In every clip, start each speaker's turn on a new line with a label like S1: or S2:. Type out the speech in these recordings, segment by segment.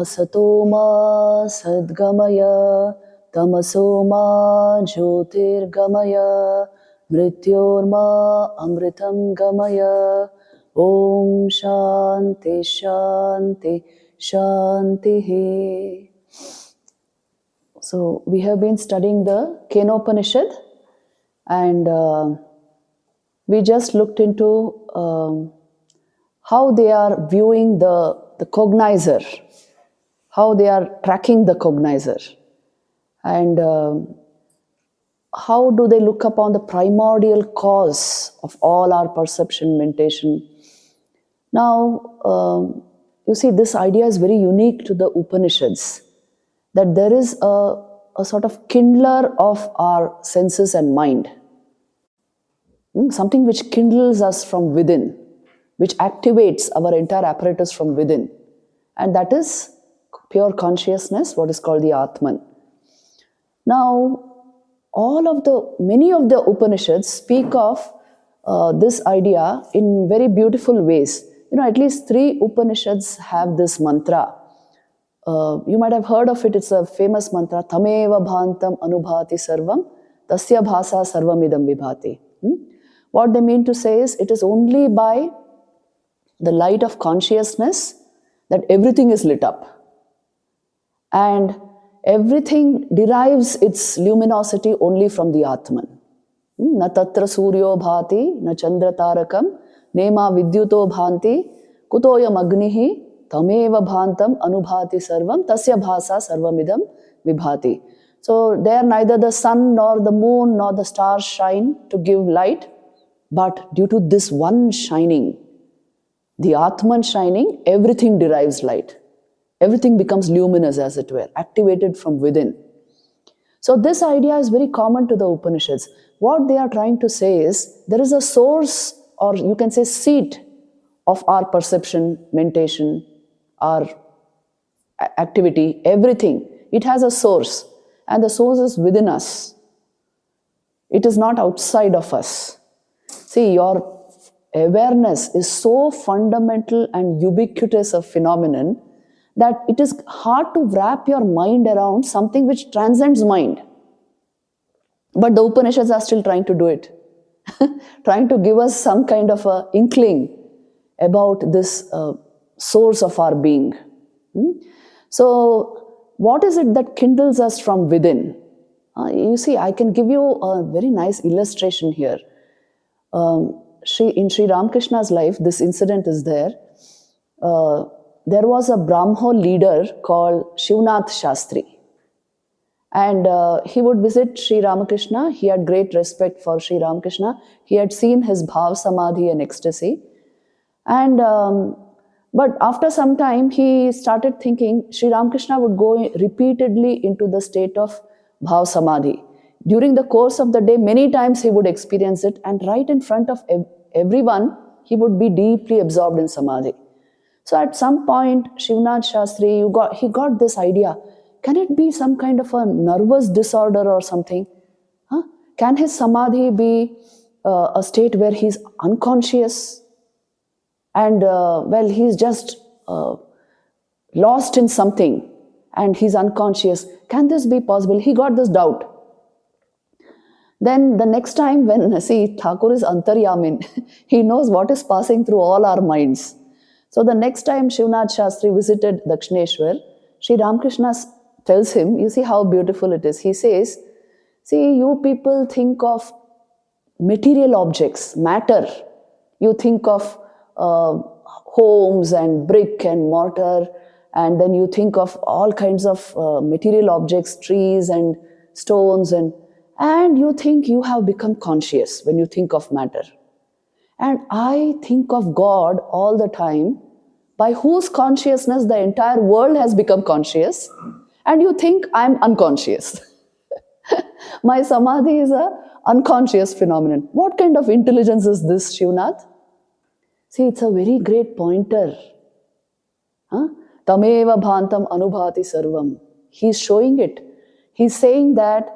S1: Asatoma Sadgamaya Tamasoma Jyotirgamaya Mrityorma Amritam Gamaya. Om Shanti Shanti Shanti. So we have been studying the Upanishad, and we just looked into how they are viewing the cognizer, how they are tracking the cognizer, and how do they look upon the primordial cause of all our perception, mentation. Now, you see, this idea is very unique to the Upanishads, that there is a sort of kindler of our senses and mind, something which kindles us from within, which activates our entire apparatus from within, and that is pure consciousness, what is called the Atman. Now, many of the Upanishads speak of this idea in very beautiful ways. At least 3 Upanishads have this mantra. You might have heard of it. It's a famous mantra. Tameva bhantam anubhati sarvam tasya bhasa sarvamidam vibhati. What they mean to say is, it is only by the light of consciousness that everything is lit up. And everything derives its luminosity only from the Atman. Na tatra suryo bhati, na chandra tarakam, nema vidyuto bhanti, kutoyam agnihi, tameva bhantam anubhati sarvam, tasya bhasa sarvamidam vibhati. So there neither the sun nor the moon nor the stars shine to give light, but due to this one shining, the Atman shining, everything derives light. Everything becomes luminous, as it were, activated from within. So this idea is very common to the Upanishads. What they are trying to say is, there is a source, or you can say seat, of our perception, mentation, our activity, everything. It has a source, and the source is within us. It is not outside of us. See, your awareness is so fundamental and ubiquitous a phenomenon that it is hard to wrap your mind around something which transcends mind. But the Upanishads are still trying to do it, trying to give us some kind of an inkling about this source of our being. So, what is it that kindles us from within? You see, I can give you a very nice illustration here. In Sri Ramakrishna's life, this incident is there. There was a Brahmo leader called Shivnath Shastri. And he would visit Sri Ramakrishna. He had great respect for Sri Ramakrishna. He had seen his bhav samadhi and ecstasy. And but after some time, he started thinking Sri Ramakrishna would go repeatedly into the state of bhav samadhi. During the course of the day, many times he would experience it, and right in front of everyone, he would be deeply absorbed in samadhi. So at some point, Shivnath Shastri, he got this idea. Can it be some kind of a nervous disorder or something? Can his samadhi be a state where he's unconscious? And he's just lost in something and he's unconscious. Can this be possible? He got this doubt. Then the next time Thakur is Antaryamin, he knows what is passing through all our minds. So the next time Shivnath Shastri visited Dakshineshwar, Sri Ramakrishna tells him, you see how beautiful it is. He says, see, you people think of material objects, matter. You think of homes and brick and mortar, and then you think of all kinds of material objects, trees and stones, and you think you have become conscious when you think of matter. And I think of God all the time, by whose consciousness the entire world has become conscious, and you think I'm unconscious. My samadhi is an unconscious phenomenon. What kind of intelligence is this, Shivnath? See, it's a very great pointer. Tameva bhantam anubhati sarvam. He's showing it. He's saying that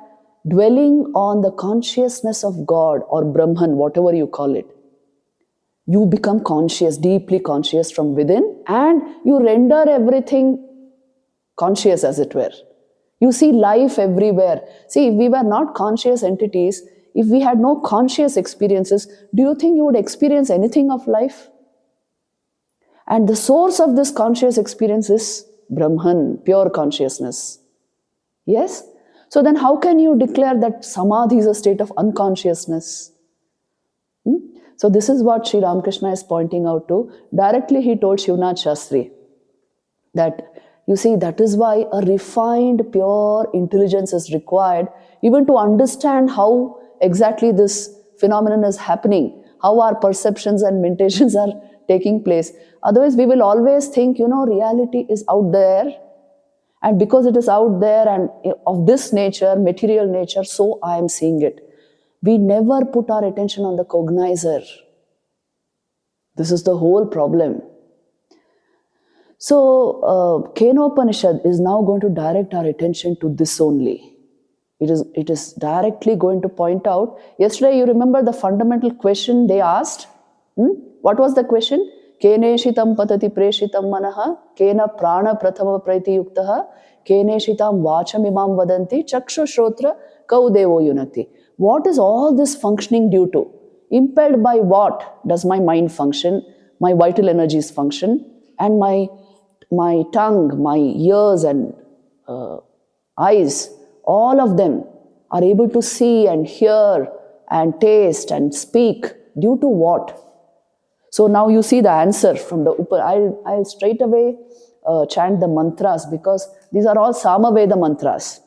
S1: dwelling on the consciousness of God or Brahman, whatever you call it, you become conscious, deeply conscious from within, and you render everything conscious, as it were. You see life everywhere. See, if we were not conscious entities, if we had no conscious experiences, do you think you would experience anything of life? And the source of this conscious experience is Brahman, pure consciousness. Yes? So then how can you declare that samadhi is a state of unconsciousness? So this is what Sri Ramakrishna is pointing out to. Directly he told Shivnath Shastri that, you see, that is why a refined, pure intelligence is required even to understand how exactly this phenomenon is happening, how our perceptions and meditations are taking place. Otherwise, we will always think, reality is out there, and because it is out there and of this nature, material nature, so I am seeing it. We never put our attention on the cognizer. This is the whole problem. So, Kenopanishad is now going to direct our attention to this only. It is directly going to point out. Yesterday, you remember the fundamental question they asked? What was the question? Keneshitam patati preshitam manaha, kena prana prathama praiti yuktaha, keneshitam vachamimam vadanti, chakshu shrotra kaudevo yunati. What is all this functioning due to? Impelled by what does my mind function, my vital energies function, and my tongue, my ears and eyes, all of them are able to see and hear and taste and speak due to what? So now you see the answer from the Upanishad. I'll straight away chant the mantras because these are all Samaveda mantras.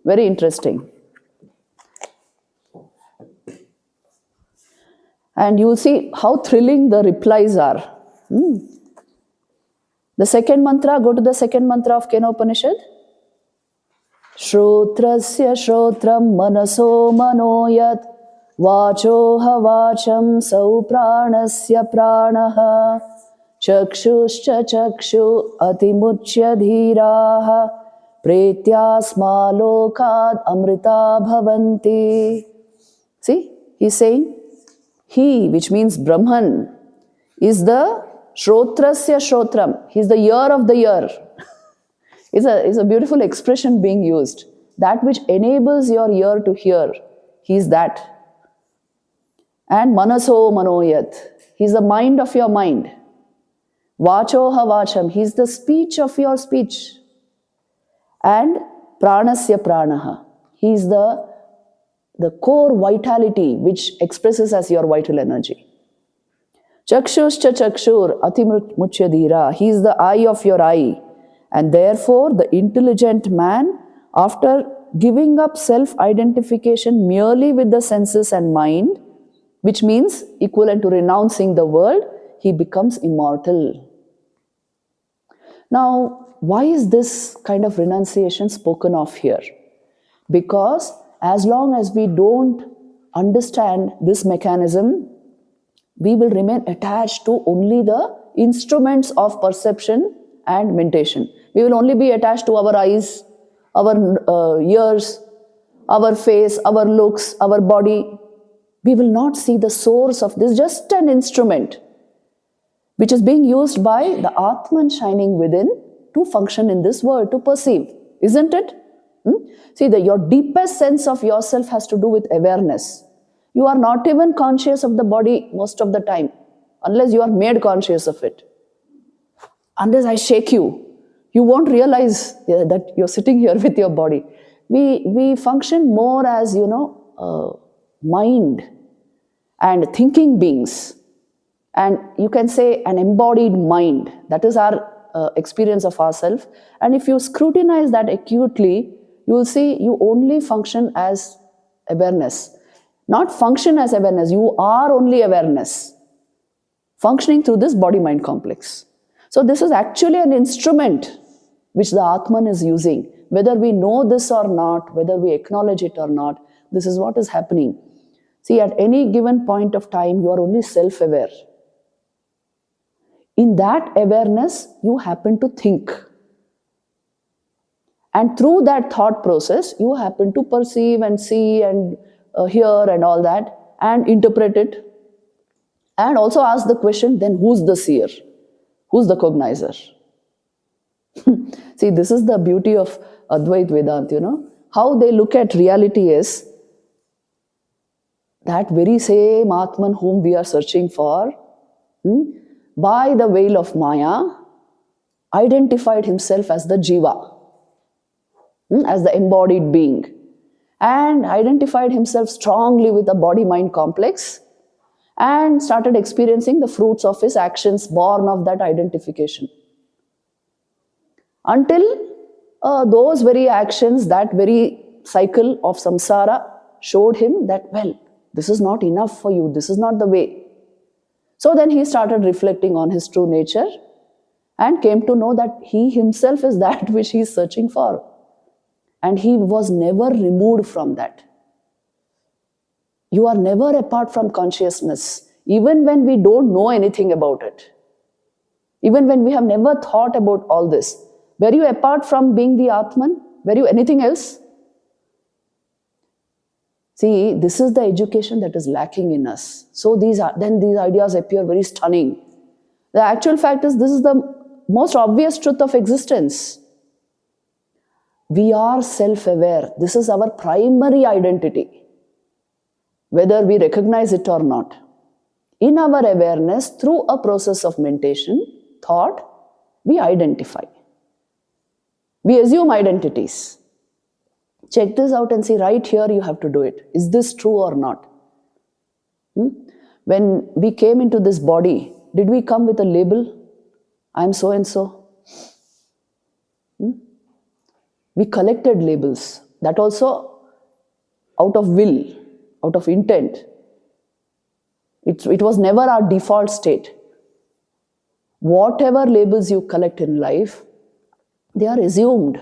S1: Very interesting. And you will see how thrilling the replies are. The second mantra, go to the second mantra of Kenopanishad. Shrotrasya shrotram manaso manoyat vachoha vacham sau pranasya pranaha chakshuscha chakshu atimuchya dhiraha pretyasma lokad amrita bhavanti. See, he's saying, he, which means Brahman, is the Shrotrasya Shrotram. He's the ear of the ear. It's a beautiful expression being used. That which enables your ear to hear. He's that. And Manaso Manoyat. He's the mind of your mind. Vachoha Vacham. He's the speech of your speech. And Pranasya Pranaha. He's the core vitality which expresses as your vital energy. Chakshuscha chakshur atimuchya dhira. He is the eye of your eye. And therefore, the intelligent man, after giving up self-identification merely with the senses and mind, which means equivalent to renouncing the world, he becomes immortal. Now, why is this kind of renunciation spoken of here? Because as long as we don't understand this mechanism, we will remain attached to only the instruments of perception and meditation. We will only be attached to our eyes, our ears, our face, our looks, our body. We will not see the source of this, just an instrument which is being used by the Atman shining within to function in this world, to perceive. Isn't it? See, your deepest sense of yourself has to do with awareness. You are not even conscious of the body most of the time, unless you are made conscious of it. Unless I shake you, you won't realize that you're sitting here with your body. We function more as, mind and thinking beings. And you can say an embodied mind. That is our experience of ourselves. And if you scrutinize that acutely, you will see you only function as awareness. Not function as awareness. You are only awareness. Functioning through this body-mind complex. So this is actually an instrument which the Atman is using. Whether we know this or not, whether we acknowledge it or not, this is what is happening. See, at any given point of time, you are only self-aware. In that awareness, you happen to think. And through that thought process, you happen to perceive and see and hear and all that, and interpret it. And also ask the question, then who's the seer? Who's the cognizer? See, this is the beauty of Advait Vedanta, How they look at reality is that very same Atman whom we are searching for, by the veil of Maya, identified himself as the Jiva, as the embodied being, and identified himself strongly with the body-mind complex, and started experiencing the fruits of his actions born of that identification. Until those very actions, that very cycle of samsara showed him that, well, this is not enough for you, this is not the way. So then he started reflecting on his true nature and came to know that he himself is that which he is searching for. And he was never removed from that. You are never apart from consciousness, even when we don't know anything about it. Even when we have never thought about all this. Were you apart from being the Atman? Were you anything else? See, this is the education that is lacking in us. So these ideas appear very stunning. The actual fact is, this is the most obvious truth of existence. We are self-aware. This is our primary identity, whether we recognize it or not. In our awareness, through a process of meditation, thought, we identify. We assume identities. Check this out and see, right here you have to do it. Is this true or not? When we came into this body, did we come with a label? I am so and so. We collected labels. That also out of will, out of intent. It was never our default state. Whatever labels you collect in life, they are assumed.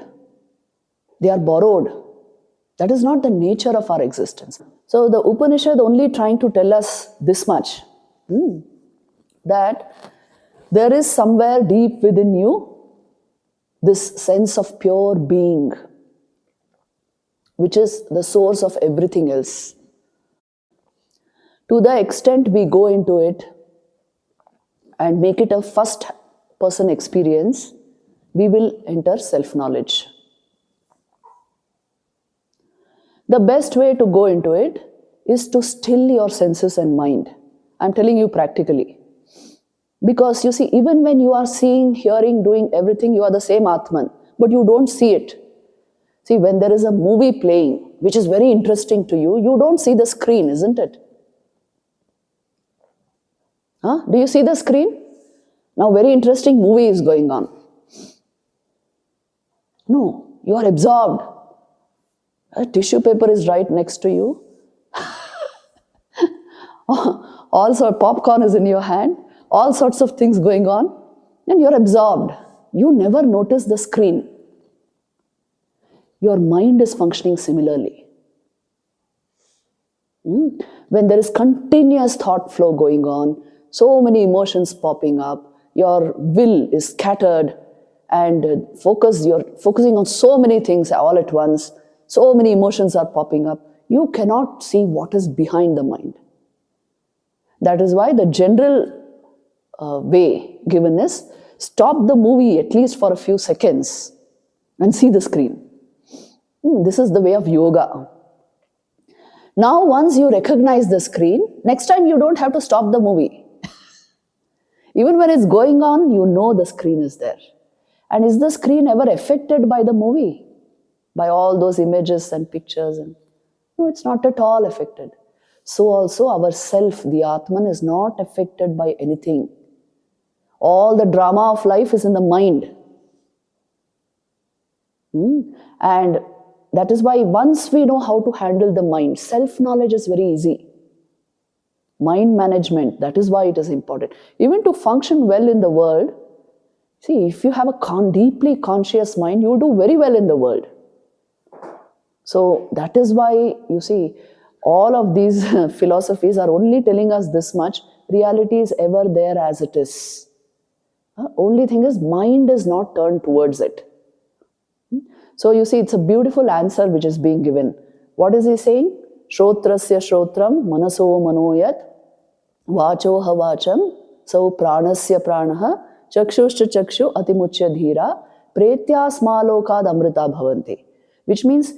S1: They are borrowed. That is not the nature of our existence. So the Upanishad only trying to tell us this much, that there is somewhere deep within you this sense of pure being, which is the source of everything else. To the extent we go into it and make it a first-person experience, we will enter self-knowledge. The best way to go into it is to still your senses and mind. I'm telling you practically. Because you see, even when you are seeing, hearing, doing everything, you are the same Atman, but you don't see it. See, when there is a movie playing, which is very interesting to you, you don't see the screen, isn't it? Do you see the screen? Now, very interesting movie is going on. No, you are absorbed. A tissue paper is right next to you. Also, popcorn is in your hand. All sorts of things going on. And you're absorbed. You never notice the screen. Your mind is functioning similarly. When there is continuous thought flow going on, so many emotions popping up, your will is scattered and you're focusing on so many things all at once, so many emotions are popping up, you cannot see what is behind the mind. That is why the general way given is, stop the movie at least for a few seconds and see the screen. This is the way of yoga. Now once you recognize the screen, next time you don't have to stop the movie. Even when it's going on, you know the screen is there. And is the screen ever affected by the movie? By all those images and pictures? No, it's not at all affected. So also our self, the Atman, is not affected by anything. All the drama of life is in the mind. And that is why once we know how to handle the mind, self-knowledge is very easy. Mind management, that is why it is important. Even to function well in the world, see, if you have a deeply conscious mind, you will do very well in the world. So that is why, you see, all of these philosophies are only telling us this much: reality is ever there as it is. Only thing is, mind is not turned towards it. So you see, it's a beautiful answer which is being given. What is he saying? Shrotrasya shrotram manaso manoyat vachoha vacham sau pranasya pranaha chakshuscha chakshu atimuchya dhira pretyas malokad amrita bhavanti. Which means,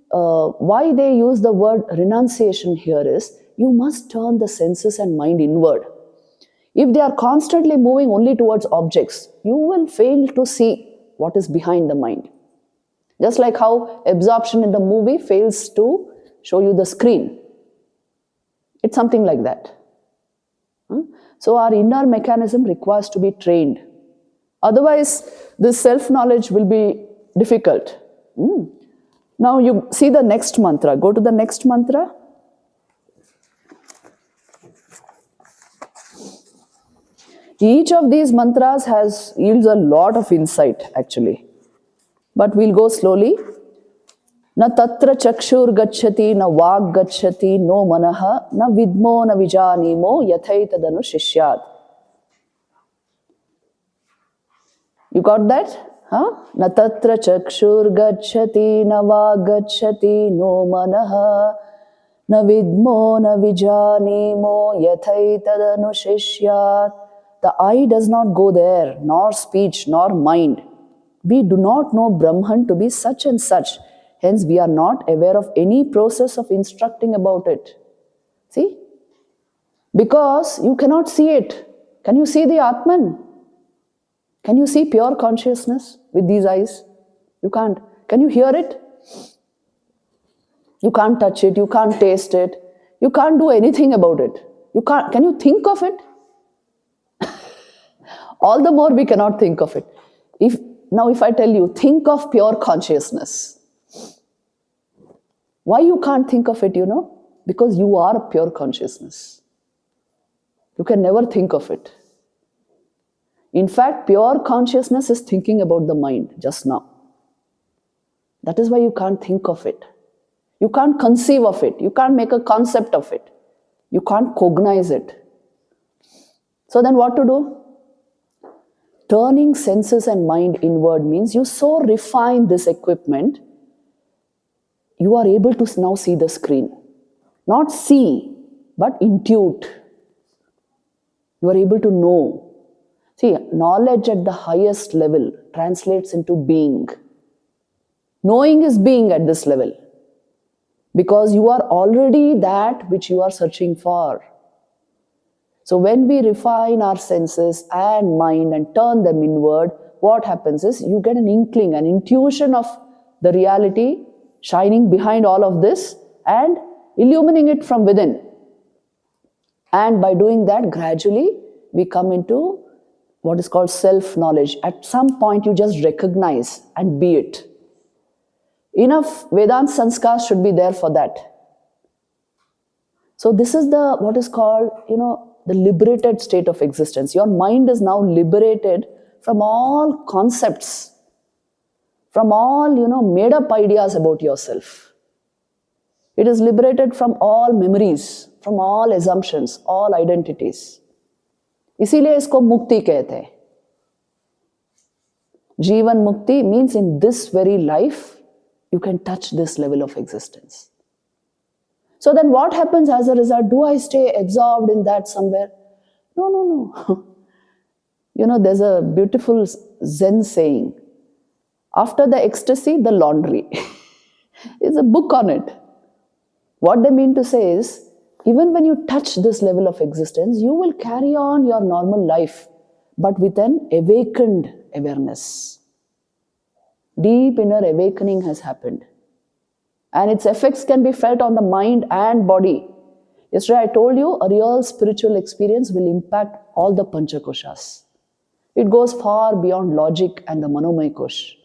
S1: why they use the word renunciation here is, you must turn the senses and mind inward. If they are constantly moving only towards objects, you will fail to see what is behind the mind. Just like how absorption in the movie fails to show you the screen. It's something like that. So our inner mechanism requires to be trained. Otherwise, this self-knowledge will be difficult. Now you see the next mantra. Go to the next mantra. Each of these mantras yields a lot of insight actually. But we'll go slowly. Na tatra chakshur gacchati, na vag gacchati, no manaha, na vidmo na vijanimo, yathaitadanu shishyat. You got that? Na tatra chakshur gacchati, na vag gacchati, no manaha, na vidmo na vijanimo, yathaitadanu shishyat. The eye does not go there, nor speech, nor mind. We do not know Brahman to be such and such. Hence, we are not aware of any process of instructing about it. See? Because you cannot see it. Can you see the Atman? Can you see pure consciousness with these eyes? You can't. Can you hear it? You can't touch it. You can't taste it. You can't do anything about it. Can you think of it? All the more we cannot think of it. Now if I tell you, think of pure consciousness. Why you can't think of it, Because you are pure consciousness. You can never think of it. In fact, pure consciousness is thinking about the mind just now. That is why you can't think of it. You can't conceive of it. You can't make a concept of it. You can't cognize it. So then what to do? Turning senses and mind inward means you so refine this equipment, you are able to now see the screen. Not see, but intuit. You are able to know. See, knowledge at the highest level translates into being. Knowing is being at this level. Because you are already that which you are searching for. So when we refine our senses and mind and turn them inward, what happens is you get an inkling, an intuition of the reality shining behind all of this and illuminating it from within. And by doing that, gradually we come into what is called self-knowledge. At some point you just recognize and be it. Enough Vedanta sanskars should be there for that. So this is what is called, the liberated state of existence. Your mind is now liberated from all concepts, from all, made up ideas about yourself. It is liberated from all memories, from all assumptions, all identities. इसीलिए इसको मुक्ति कहते हैं. Jivan Mukti means in this very life, you can touch this level of existence. So then what happens as a result? Do I stay absorbed in that somewhere? No. There's a beautiful Zen saying, after the ecstasy, the laundry. It's a book on it. What they mean to say is, even when you touch this level of existence, you will carry on your normal life, but with an awakened awareness. Deep inner awakening has happened. And its effects can be felt on the mind and body. Yesterday I told you, a real spiritual experience will impact all the Panchakoshas. It goes far beyond logic and the Manomaya Kosh.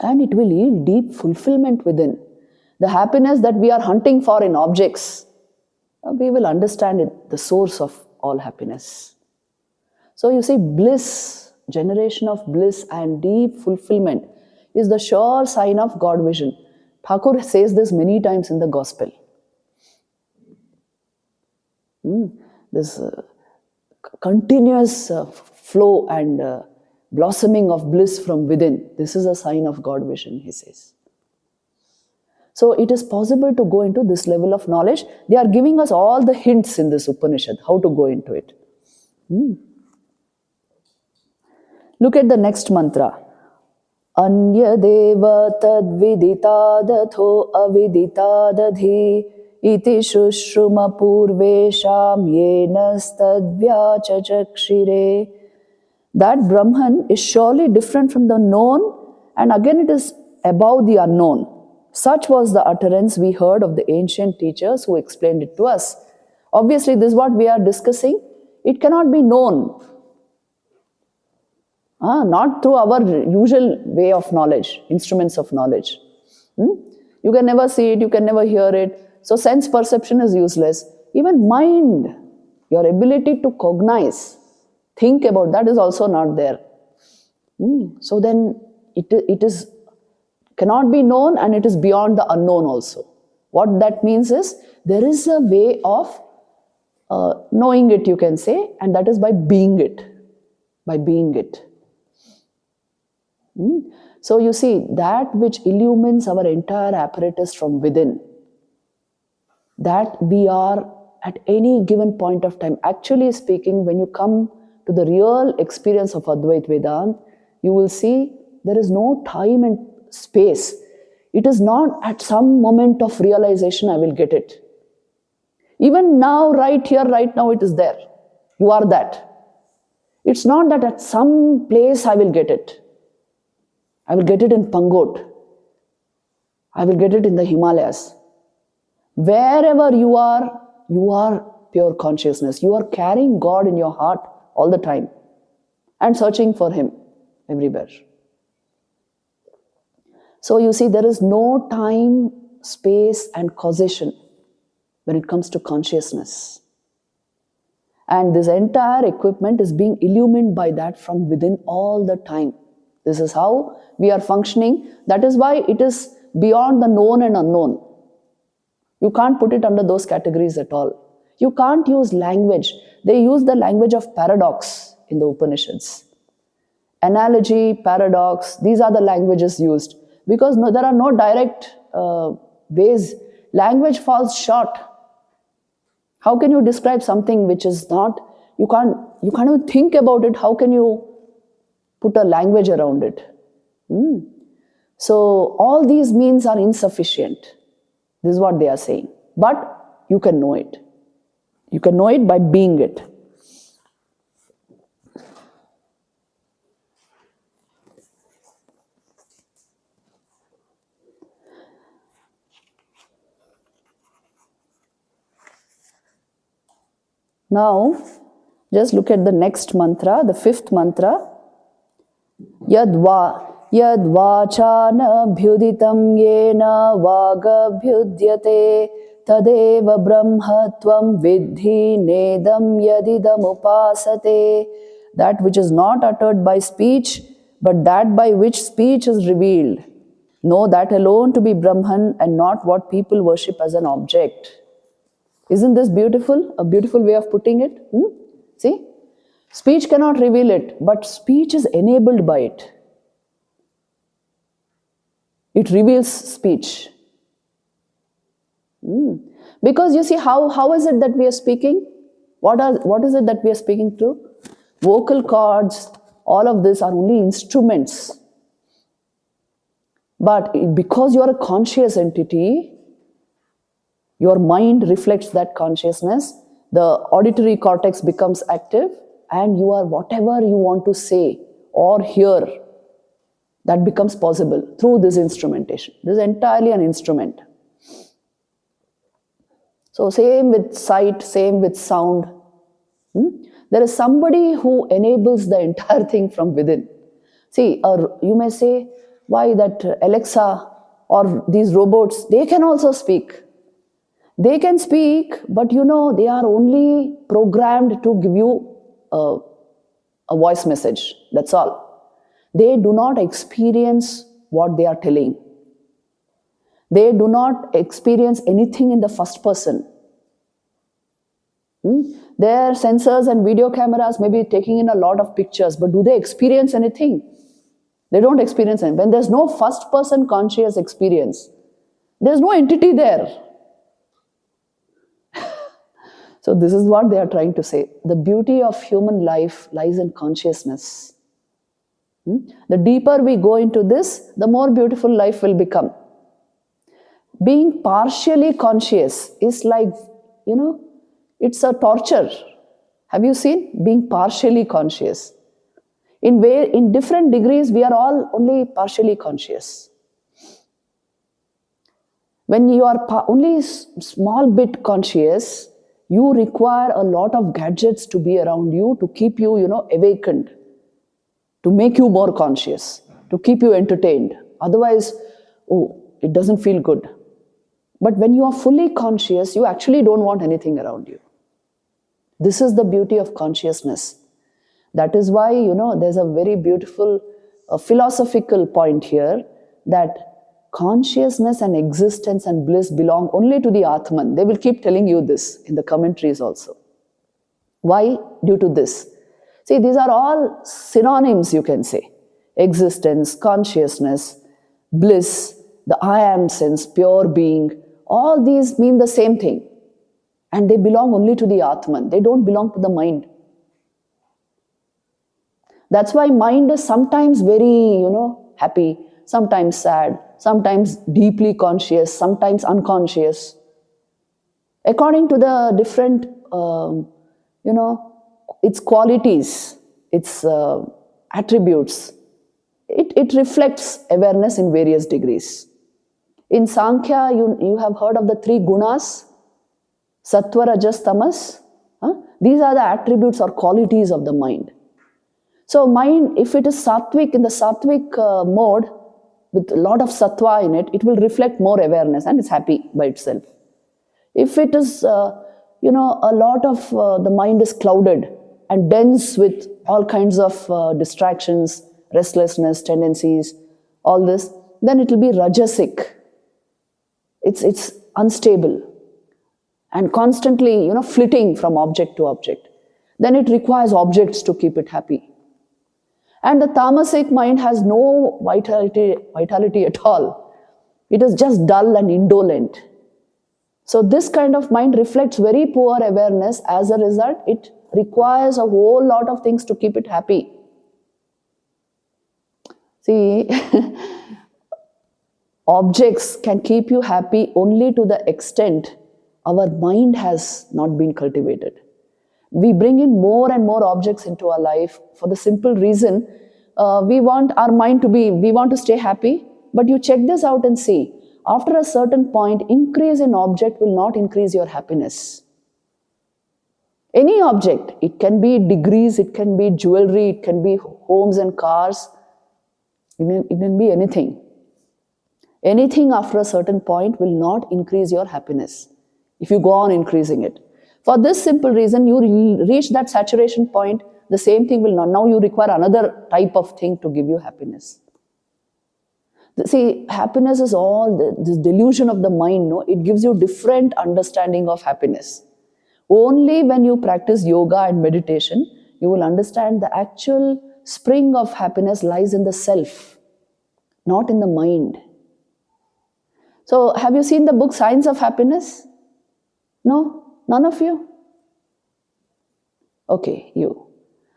S1: And it will yield deep fulfillment within. The happiness that we are hunting for in objects, we will understand it, the source of all happiness. So you see, bliss, generation of bliss and deep fulfillment is the sure sign of God vision. Thakur says this many times in the Gospel. This continuous flow and blossoming of bliss from within. This is a sign of God vision, he says. So it is possible to go into this level of knowledge. They are giving us all the hints in this Upanishad, how to go into it. Look at the next mantra. Anyadeva tadviditaadatho aviditaadadhi iti shushruma purvesham yenas tadvyachachakshire. That Brahman is surely different from the known, and again it is above the unknown. Such was the utterance we heard of the ancient teachers who explained it to us. Obviously, this is what we are discussing. It cannot be known. Not through our usual way of knowledge, instruments of knowledge. You can never see it, you can never hear it. So sense perception is useless. Even mind, your ability to cognize, think about, that is also not there. So then it is cannot be known, and it is beyond the unknown also. What that means is there is a way of knowing it, you can say, and that is by being it. By being it. So you see, that which illumines our entire apparatus from within, that we are at any given point of time. Actually speaking, when you come to the real experience of Advaita Vedanta, you will see there is no time and space. It is not at some moment of realization I will get it. Even now, right here, right now, it is there. You are that. It's not that at some place I will get it. I will get it in Pangot. I will get it in the Himalayas. Wherever you are pure consciousness. You are carrying God in your heart all the time and searching for Him everywhere. So you see, there is no time, space, and causation when it comes to consciousness. And this entire equipment is being illumined by that from within all the time. This is how we are functioning. That is why it is beyond the known and unknown. You can't put it under those categories at all. You can't use language. They use the language of paradox in the Upanishads. Analogy, paradox, these are the languages used. Because there are no direct ways. Language falls short. How can you describe something which is not, you can't even think about it, how can you put a language around it? So all these means are insufficient. This is what they are saying. But you can know it. You can know it by being it. Now, just look at the next mantra, the fifth mantra. Yadva vachana bhyuditam yena vagabhyudyate tadeva brahmatvam vidhi nedam yadidam upasate. That which is not uttered by speech, but that by which speech is revealed. Know that alone to be Brahman and not what people worship as an object. Isn't this beautiful? A beautiful way of putting it? See? Speech cannot reveal it, but speech is enabled by it. It reveals speech. Because you see, how is it that we are speaking? What is it that we are speaking through? Vocal cords, all of this are only instruments. But because you are a conscious entity, your mind reflects that consciousness, the auditory cortex becomes active, and you are whatever you want to say or hear, that becomes possible through this instrumentation. This is entirely an instrument. So same with sight, same with sound. There is somebody who enables the entire thing from within. See, you may say, why that Alexa or these robots, they can also speak. They can speak, but they are only programmed to give you a voice message. That's all. They do not experience what they are telling. They do not experience anything in the first person. Their sensors and video cameras may be taking in a lot of pictures, but do they experience anything? They don't experience anything. When there's no first person conscious experience, there's no entity there. So this is what they are trying to say. The beauty of human life lies in consciousness. The deeper we go into this, the more beautiful life will become. Being partially conscious is like, it's a torture. Have you seen? Being partially conscious. In different degrees, we are all only partially conscious. When you are only small bit conscious, you require a lot of gadgets to be around you to keep you, awakened, to make you more conscious, to keep you entertained. Otherwise, it doesn't feel good. But when you are fully conscious, you actually don't want anything around you. This is the beauty of consciousness. That is why, there's a very beautiful philosophical point here that consciousness and existence and bliss belong only to the Atman. They will keep telling you this in the commentaries also. Why? Due to this. See, these are all synonyms, you can say. Existence, consciousness, bliss, the I am sense, pure being, all these mean the same thing. And they belong only to the Atman. They don't belong to the mind. That's why mind is sometimes very, happy, sometimes sad, sometimes deeply conscious, sometimes unconscious. According to the different, its qualities, its attributes, it reflects awareness in various degrees. In Sankhya, you have heard of the 3 gunas, sattva, rajas, tamas. These are the attributes or qualities of the mind. So mind, if it is sattvic, in the sattvic mode, with a lot of sattva in it, it will reflect more awareness and it's happy by itself. If it is, a lot of the mind is clouded and dense with all kinds of distractions, restlessness, tendencies, all this, then it will be rajasic. It's unstable and constantly, flitting from object to object. Then it requires objects to keep it happy. And the tamasic mind has no vitality at all. It is just dull and indolent. So this kind of mind reflects very poor awareness. As a result, it requires a whole lot of things to keep it happy. See, objects can keep you happy only to the extent our mind has not been cultivated. We bring in more and more objects into our life for the simple reason we want our mind to we want to stay happy. But you check this out and see, after a certain point, increase in object will not increase your happiness. Any object, it can be degrees, it can be jewelry, it can be homes and cars, it can be anything. Anything after a certain point will not increase your happiness if you go on increasing it. For this simple reason, you reach that saturation point, the same thing will not. Now you require another type of thing to give you happiness. See, happiness is all this delusion of the mind, no? It gives you different understanding of happiness. Only when you practice yoga and meditation, you will understand the actual spring of happiness lies in the self, not in the mind. So, have you seen the book Science of Happiness? No? None of you? Okay, you.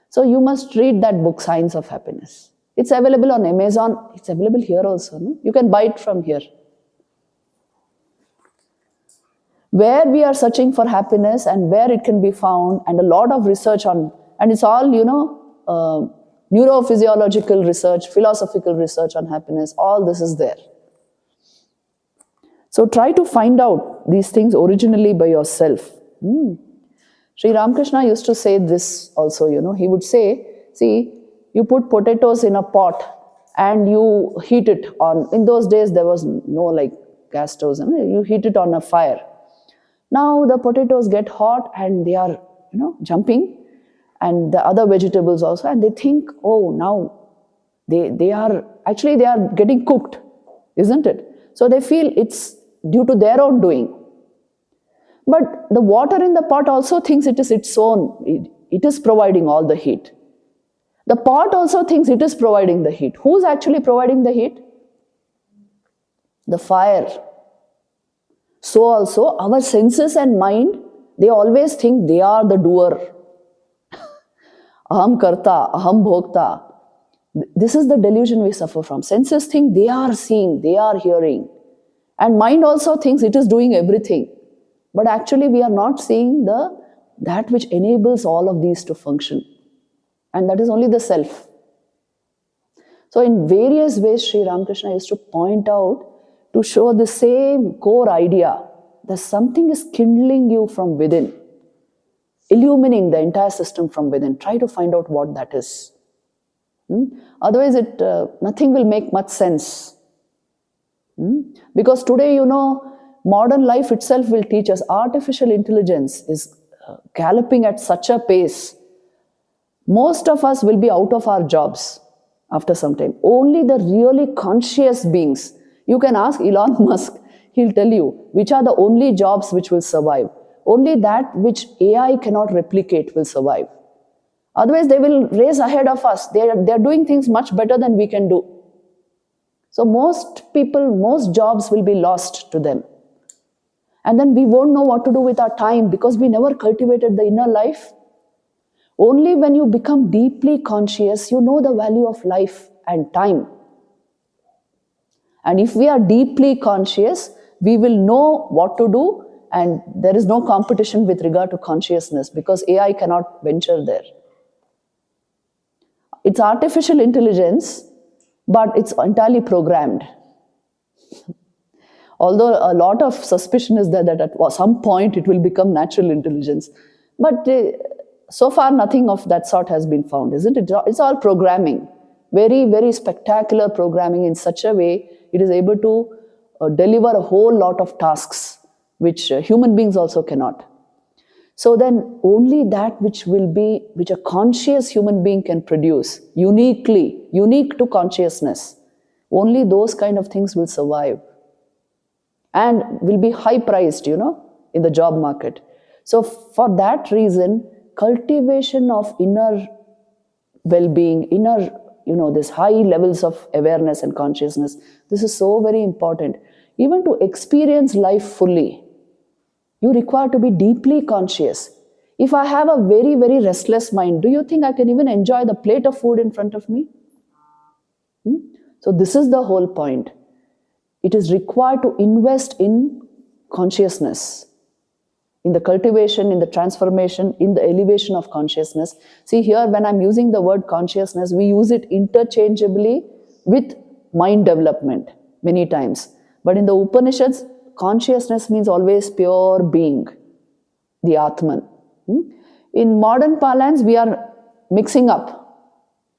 S1: So, you must read that book, Science of Happiness. It's available on Amazon. It's available here also. No? You can buy it from here. Where we are searching for happiness and where it can be found, and a lot of research on, and it's all, neurophysiological research, philosophical research on happiness, all this is there. So try to find out these things originally by yourself. Sri Ramakrishna used to say this also, he would say, see, you put potatoes in a pot and you heat it on, in those days there was no like gas stoves, you heat it on a fire. Now the potatoes get hot and they are, jumping, and the other vegetables also, and they think, oh, now they are getting cooked, isn't it? So they feel it's due to their own doing. But the water in the pot also thinks it is its own, it is providing all the heat. The pot also thinks it is providing the heat. Who's actually providing the heat? The fire. So also our senses and mind, they always think they are the doer. Aham karta, aham bhokta. This is the delusion we suffer from. Senses think they are seeing, they are hearing. And mind also thinks it is doing everything. But actually we are not seeing that which enables all of these to function. And that is only the self. So in various ways, Sri Ramakrishna used to point out to show the same core idea that something is kindling you from within, illumining the entire system from within. Try to find out what that is. Otherwise, nothing will make much sense. Because today, modern life itself will teach us artificial intelligence is galloping at such a pace. Most of us will be out of our jobs after some time. Only the really conscious beings. You can ask Elon Musk, he'll tell you which are the only jobs which will survive. Only that which AI cannot replicate will survive. Otherwise, they will race ahead of us. They're doing things much better than we can do. So most people, most jobs will be lost to them. And then we won't know what to do with our time because we never cultivated the inner life. Only when you become deeply conscious, you know the value of life and time. And if we are deeply conscious, we will know what to do, and there is no competition with regard to consciousness because AI cannot venture there. It's artificial intelligence, but it's entirely programmed. Although a lot of suspicion is there that at some point it will become natural intelligence. But so far nothing of that sort has been found, isn't it? It's all programming. Very, very spectacular programming in such a way it is able to deliver a whole lot of tasks which human beings also cannot. So then only that which a conscious human being can produce, unique to consciousness, only those kind of things will survive and will be high priced, in the job market. So for that reason, cultivation of inner well-being, this high levels of awareness and consciousness, this is so very important. Even to experience life fully, you require to be deeply conscious. If I have a very, very restless mind, do you think I can even enjoy the plate of food in front of me? So this is the whole point. It is required to invest in consciousness, in the cultivation, in the transformation, in the elevation of consciousness. See here, when I'm using the word consciousness, we use it interchangeably with mind development many times. But in the Upanishads, consciousness means always pure being, the Atman. In modern parlance, we are mixing up.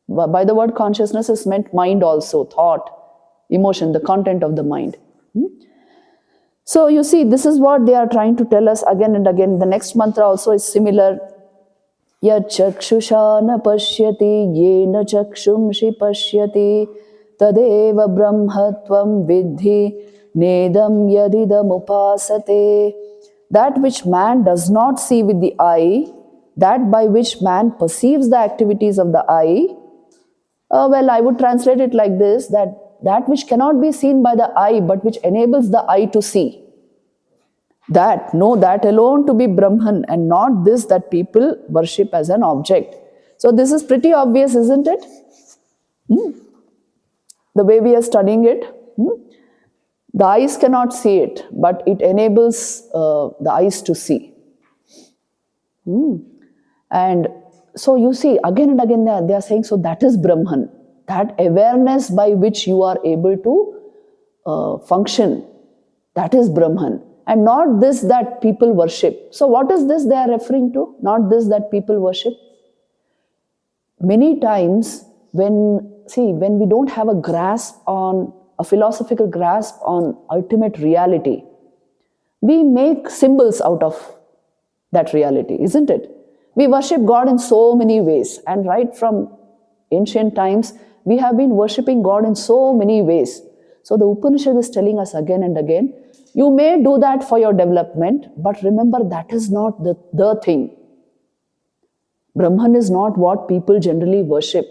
S1: By the word consciousness is meant mind also, thought, emotion, the content of the mind. So you see, this is what they are trying to tell us again and again. The next mantra also is similar. Yat chakshusha na pashyati, yena chakshumshi pashyati, tadeva brahmatvam vidhi, nedam yadidam upasate. That which man does not see with the eye, that by which man perceives the activities of the eye, I would translate it like this, that which cannot be seen by the eye, but which enables the eye to see. That alone to be Brahman, and not this that people worship as an object. So this is pretty obvious, isn't it? The way we are studying it. The eyes cannot see it, but it enables the eyes to see. And so you see, again and again they are saying, so that is Brahman. That awareness by which you are able to function, that is Brahman. And not this that people worship. So what is this they are referring to? Not this that people worship. Many times when we don't have a philosophical grasp on ultimate reality, we make symbols out of that reality, isn't it? We worship God in so many ways, and right from ancient times, we have been worshipping God in so many ways. So the Upanishad is telling us again and again, you may do that for your development, but remember that is not the thing. Brahman is not what people generally worship.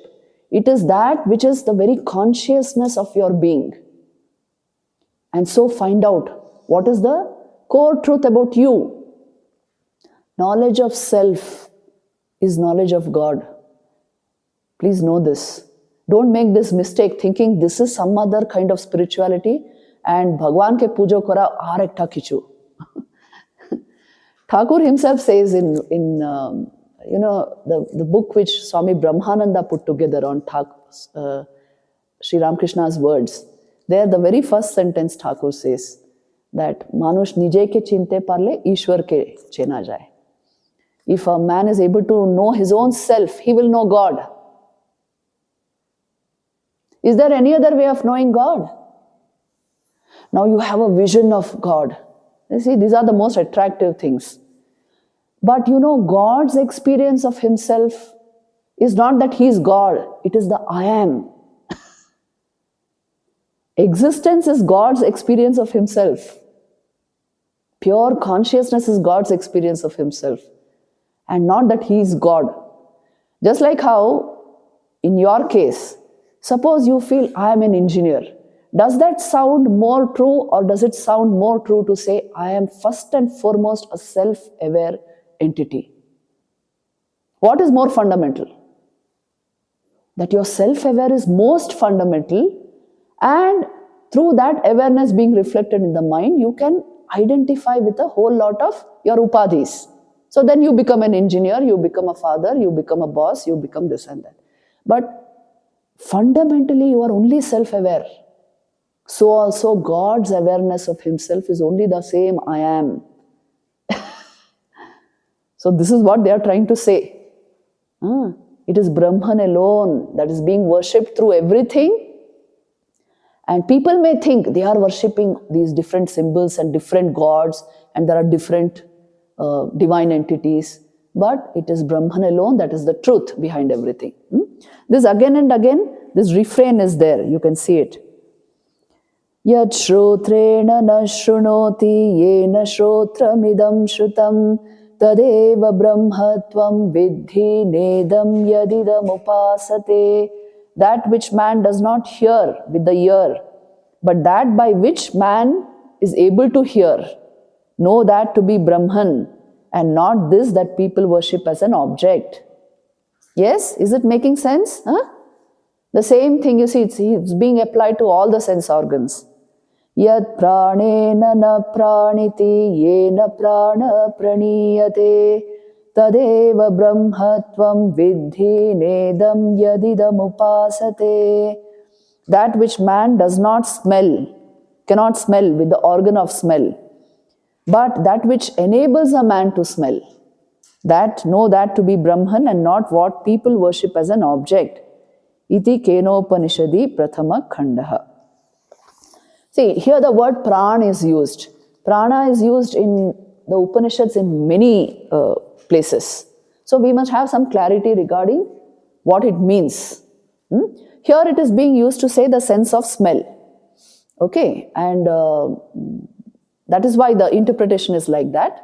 S1: It is that which is the very consciousness of your being. And so find out what is the core truth about you. Knowledge of self is knowledge of God. Please know this. Don't make this mistake thinking this is some other kind of spirituality and Bhagwan ke pujo kora ar ekta kichu. Thakur himself says in the book which Swami Brahmananda put together on Sri Ramakrishna's words, there the very first sentence Thakur says that Manush nije ke chinte parle, Ishwar ke chena jaye. If a man is able to know his own self, he will know God. Is there any other way of knowing God? Now you have a vision of God. You see, these are the most attractive things. But God's experience of himself is not that he is God. It is the I am. Existence is God's experience of himself. Pure consciousness is God's experience of himself. And not that he is God. Just like how, in your case, suppose you feel I am an engineer. Does that sound more true, or does it sound more true to say I am first and foremost a self-aware entity? What is more fundamental? That your self-aware is most fundamental, and through that awareness being reflected in the mind, you can identify with a whole lot of your upadhis. So then you become an engineer, you become a father, you become a boss, you become this and that. But fundamentally, you are only self-aware. So also God's awareness of himself is only the same I am. So this is what they are trying to say. It is Brahman alone that is being worshipped through everything. And people may think they are worshipping these different symbols and different gods, and there are different divine entities. But it is Brahman alone that is the truth behind everything. This again and again, this refrain is there. You can see it. Yat shrotrena na shrunoti yena shrotramidam shrutam tadeva brahmatvam vidhi nedam yadidam upasate. That which man does not hear with the ear, but that by which man is able to hear, know that to be Brahman, and not this that people worship as an object. Yes? Is it making sense? The same thing, you see, it's being applied to all the sense organs. Yat pranena na praniti yena prana praniyate tadeva brahmatvam vidhi nedam yadidam upasate. That which man does not smell, cannot smell with the organ of smell, but that which enables a man to smell, know that to be Brahman and not what people worship as an object. Iti Kenopanishadi Prathama Khandaha. See, here the word prana is used. Prana is used in the Upanishads in many places. So we must have some clarity regarding what it means. Here it is being used to say the sense of smell. Okay, and that is why the interpretation is like that.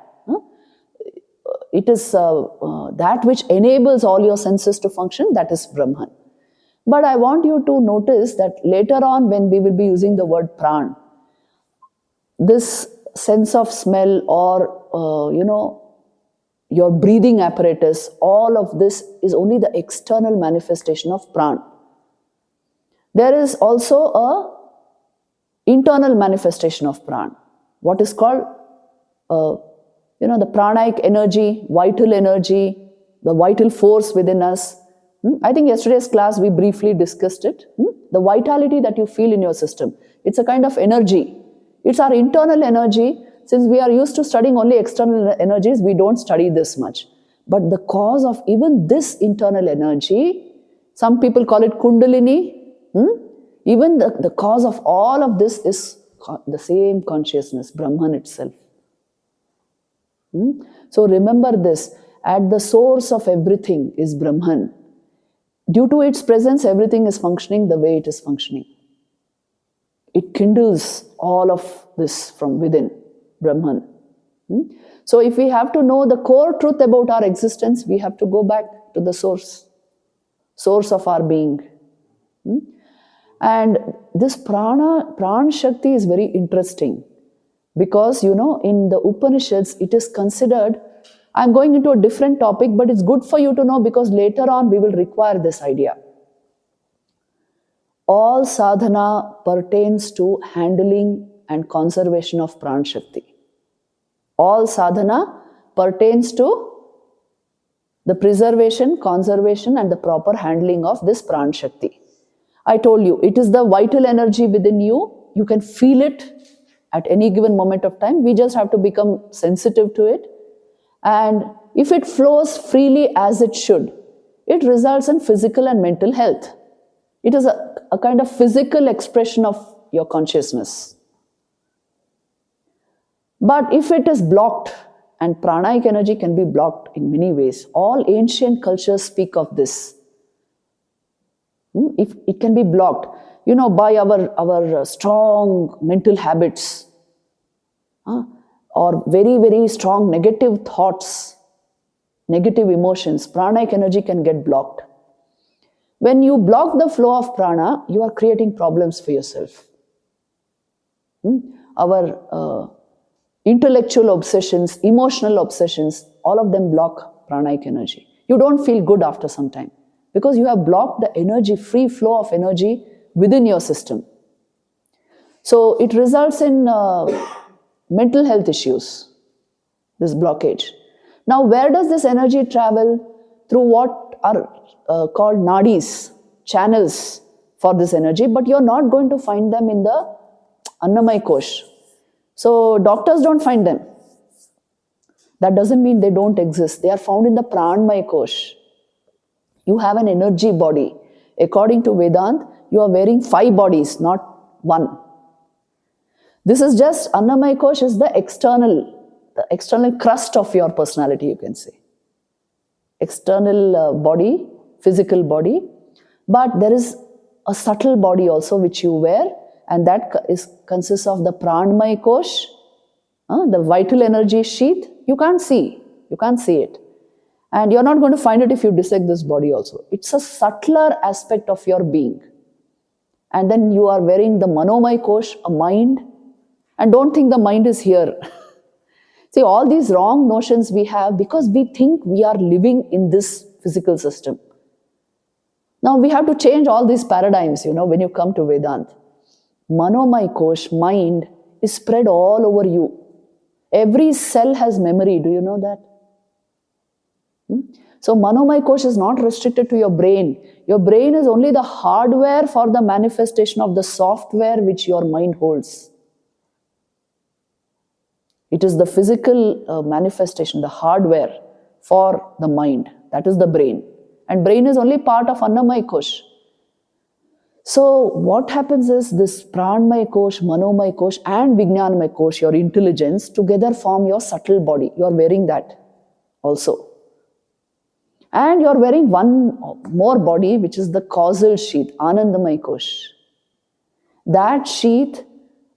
S1: It is that which enables all your senses to function, that is Brahman. But I want you to notice that later on when we will be using the word pran, this sense of smell or, your breathing apparatus, all of this is only the external manifestation of pran. There is also a internal manifestation of pran, what is called, the pranic energy, vital energy, the vital force within us. I think yesterday's class we briefly discussed it. The vitality that you feel in your system, it's a kind of energy. It's our internal energy. Since we are used to studying only external energies, we don't study this much. But the cause of even this internal energy, some people call it Kundalini. Even the cause of all of this is the same consciousness, Brahman itself. So remember this, at the source of everything is Brahman. Due to its presence, everything is functioning the way it is functioning. It kindles all of this from within, Brahman. So if we have to know the core truth about our existence, we have to go back to the source of our being. And this Pran Shakti is very interesting because, in the Upanishads, it is considered, I'm going into a different topic, but it's good for you to know because later on we will require this idea. All sadhana pertains to handling and conservation of Pran Shakti. All sadhana pertains to the preservation, conservation, and the proper handling of this Pran Shakti. I told you, it is the vital energy within you. You can feel it at any given moment of time. We just have to become sensitive to it. And if it flows freely as it should, it results in physical and mental health. It is a kind of physical expression of your consciousness. But if it is blocked, and pranic energy can be blocked in many ways. All ancient cultures speak of this. If it can be blocked, by our strong mental habits, or very, very strong negative thoughts, negative emotions, pranic energy can get blocked. When you block the flow of prana, you are creating problems for yourself. Our intellectual obsessions, emotional obsessions, all of them block pranic energy. You don't feel good after some time because you have blocked the energy, free flow of energy within your system. So it results in mental health issues, this blockage. Now, where does this energy travel? Through what are called nadis, channels for this energy, but you're not going to find them in the Annamaya Kosh. So doctors don't find them. That doesn't mean they don't exist. They are found in the Pranmaya Kosh. You have an energy body. According to Vedanta, you are wearing 5 bodies, not 1. This is just, Annamaya Kosh is the external crust of your personality, you can say. External body, physical body. But there is a subtle body also which you wear, and that consists of the Pranmaya Kosh, the vital energy sheath. You can't see it. And you're not going to find it if you dissect this body also. It's a subtler aspect of your being. And then you are wearing the Manomaya Kosh, a mind. And don't think the mind is here. See, all these wrong notions we have because we think we are living in this physical system. Now we have to change all these paradigms, when you come to Vedanta. Manomaya Kosh, mind, is spread all over you. Every cell has memory. Do you know that? So Manomaya Kosh is not restricted to your brain. Your brain is only the hardware for the manifestation of the software which your mind holds. It is the physical manifestation, the hardware for the mind. That is the brain. And brain is only part of Annamaya Kosh. So what happens is this Pranmaya Kosh, Manomaya Kosh and Vijnanamaya Kosh, your intelligence, together form your subtle body. You are wearing that also. And you are wearing one more body, which is the causal sheath, Anandamaya Kosh. That sheath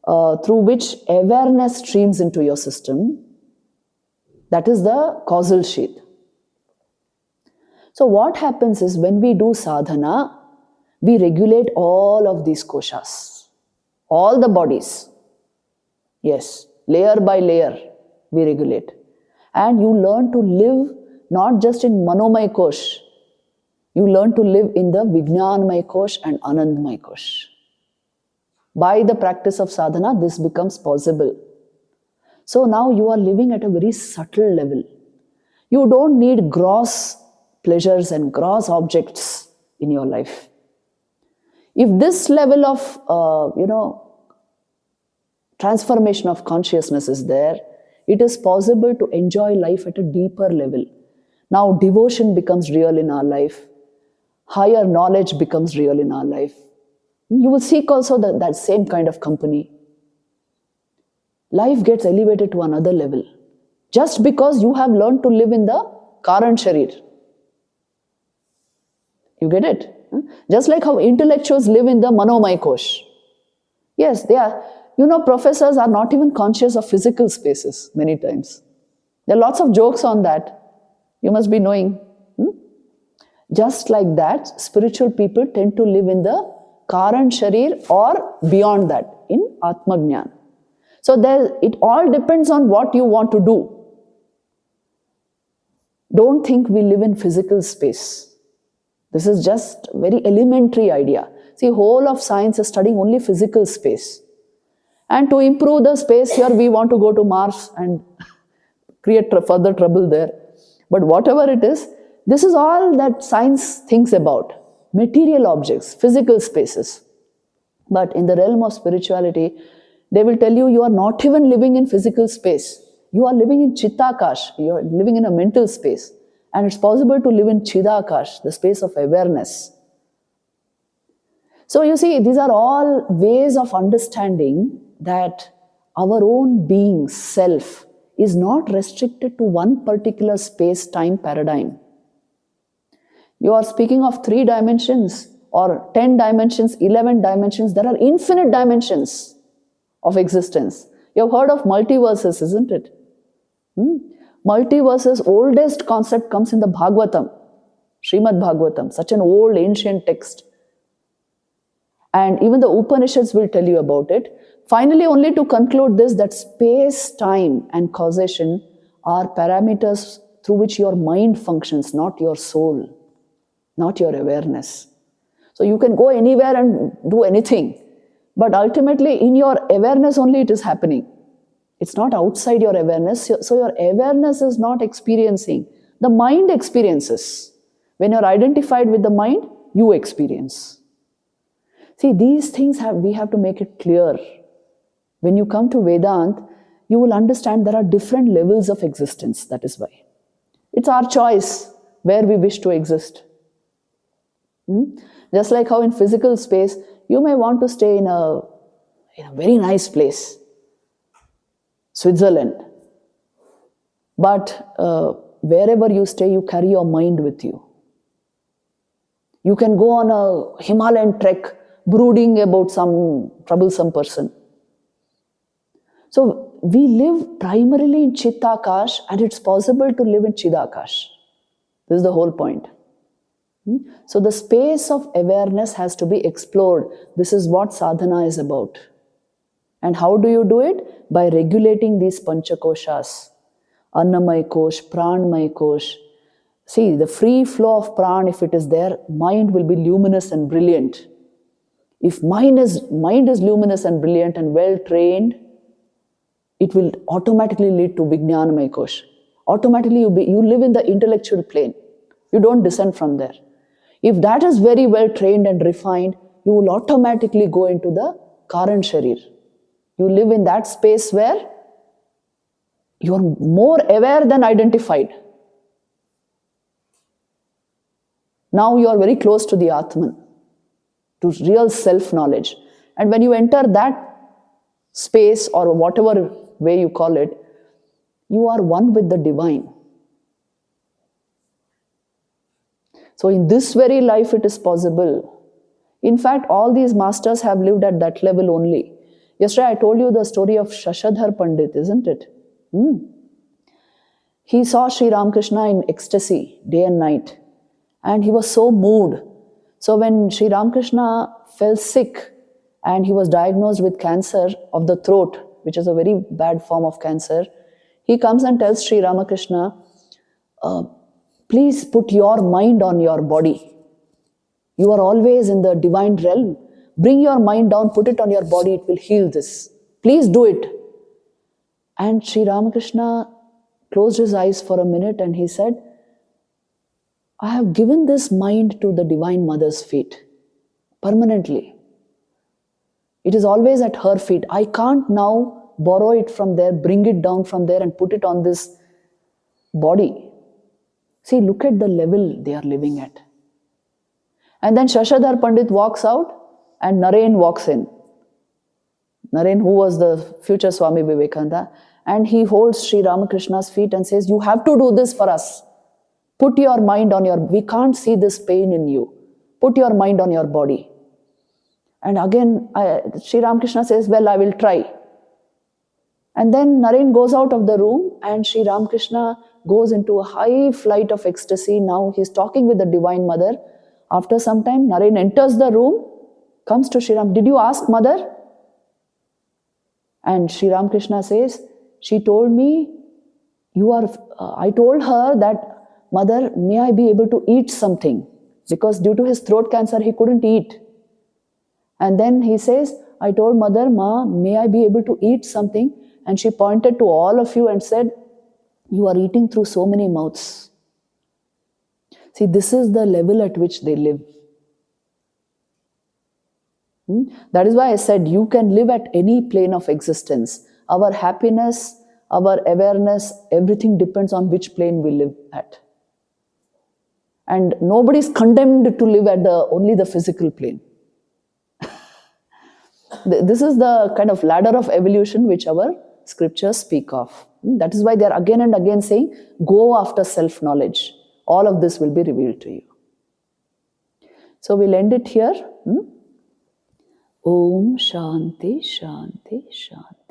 S1: through which awareness streams into your system, that is the causal sheath. So what happens is when we do sadhana, we regulate all of these koshas, all the bodies. Yes, layer by layer we regulate. And you learn to live not just in Manomaya Kosh, you learn to live in the Vijnanamaya Kosh and Anandamaya Kosh. By the practice of sadhana, this becomes possible. So now you are living at a very subtle level. You don't need gross pleasures and gross objects in your life. If this level of, transformation of consciousness is there, it is possible to enjoy life at a deeper level. Now devotion becomes real in our life. Higher knowledge becomes real in our life. You will seek also that same kind of company. Life gets elevated to another level. Just because you have learned to live in the Karan Sharir. You get it? Just like how intellectuals live in the Manomaya Kosh. Yes, they are. Professors are not even conscious of physical spaces many times. There are lots of jokes on that. You must be knowing. Just like that, spiritual people tend to live in the Karan Sharir or beyond that, in Atma Jnana. So it all depends on what you want to do. Don't think we live in physical space. This is just very elementary idea. See, whole of science is studying only physical space. And to improve the space here, we want to go to Mars and create further trouble there. But whatever it is, this is all that science thinks about. Material objects, physical spaces. But in the realm of spirituality, they will tell you, you are not even living in physical space. You are living in Chittakash. You are living in a mental space. And it's possible to live in Chidakash, the space of awareness. So you see, these are all ways of understanding that our own being, self, is not restricted to one particular space-time paradigm. You are speaking of 3 dimensions or 10 dimensions, 11 dimensions. There are infinite dimensions of existence. You have heard of multiverses, isn't it? Multiverses, oldest concept comes in the Bhagavatam, Srimad Bhagavatam, such an old ancient text. And even the Upanishads will tell you about it. Finally, only to conclude this, that space, time and causation are parameters through which your mind functions, not your soul, not your awareness. So you can go anywhere and do anything, but ultimately in your awareness only it is happening. It's not outside your awareness. So your awareness is not experiencing. The mind experiences. When you're identified with the mind, you experience. See, these things we have to make it clear. When you come to Vedanta, you will understand there are different levels of existence. That is why. It's our choice where we wish to exist. Just like how in physical space, you may want to stay in a very nice place, Switzerland. But wherever you stay, you carry your mind with you. You can go on a Himalayan trek, brooding about some troublesome person. So we live primarily in Chittakash, and it's possible to live in Chidakash. This is the whole point. So the space of awareness has to be explored. This is what sadhana is about. And how do you do it? By regulating these panchakoshas. Annamay kosh, pranmay kosh. See, the free flow of pran, if it is there, mind will be luminous and brilliant. If mind is luminous and brilliant and well trained, it will automatically lead to vijnanamay kosh. Automatically you live in the intellectual plane. You don't descend from there. If that is very well trained and refined, you will automatically go into the Karan Sharir. You live in that space where you are more aware than identified. Now you are very close to the Atman, to real self-knowledge. And when you enter that space, or whatever way you call it, you are one with the divine. So in this very life it is possible. In fact, all these masters have lived at that level only. Yesterday I told you the story of Shashadhar Pandit, isn't it? He saw Sri Ramakrishna in ecstasy, day and night. And he was so moved. So when Sri Ramakrishna fell sick and he was diagnosed with cancer of the throat, which is a very bad form of cancer, he comes and tells Sri Ramakrishna, please put your mind on your body. You are always in the divine realm. Bring your mind down, put it on your body, it will heal this. Please do it. And Sri Ramakrishna closed his eyes for a minute and he said, I have given this mind to the Divine Mother's feet permanently. It is always at her feet. I can't now borrow it from there, bring it down from there and put it on this body. See, look at the level they are living at. And then Shashadhar Pandit walks out and Naren walks in. Naren, who was the future Swami Vivekananda, and he holds Sri Ramakrishna's feet and says, you have to do this for us. Put your mind on we can't see this pain in you. Put your mind on your body. And again, Sri Ramakrishna says, well, I will try. And then Naren goes out of the room and Sri Ramakrishna goes into a high flight of ecstasy. Now he's talking with the Divine Mother. After some time, Naren enters the room, comes to Sri Ram. Did you ask Mother? And Sri Ramakrishna says, she told me, I told her that, Mother, may I be able to eat something? Because due to his throat cancer, he couldn't eat. And then he says, I told mother, Ma, may I be able to eat something? And she pointed to all of you and said, you are eating through so many mouths. See, this is the level at which they live. That is why I said you can live at any plane of existence. Our happiness, our awareness, everything depends on which plane we live at. And nobody is condemned to live at only the physical plane. This is the kind of ladder of evolution which our scriptures speak of. That is why they are again and again saying, go after self-knowledge. All of this will be revealed to you. So we'll end it here. Om Shanti, Shanti, Shanti.